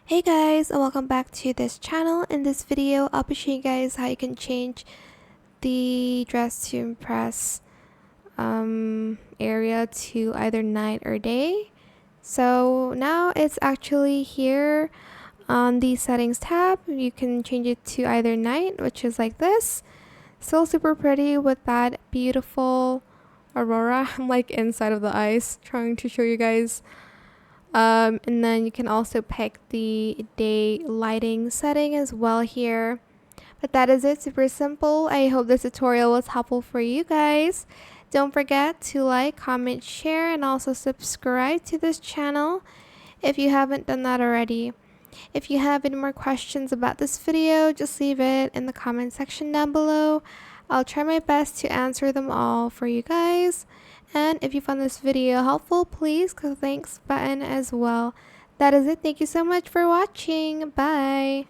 Hey guys, and welcome back to this channel. In this video, I'll be showing you guys how you can change the dress to impress area to either night or day. So now it's actually here on the settings tab. You can change it to either night, which is like this. Still super pretty with that beautiful aurora. I'm like inside of the ice trying to show you guys. And then you can also pick the day lighting setting as well here. But that is it, super simple. I hope this tutorial was helpful for you guys. Don't forget to like, comment, share, and also subscribe to this channel if you haven't done that already. If you have any more questions about this video, just leave it in the comment section down below. I'll try my best to answer them all for you guys. And if you found this video helpful, please click the thanks button as well. That is it. Thank you so much for watching. Bye.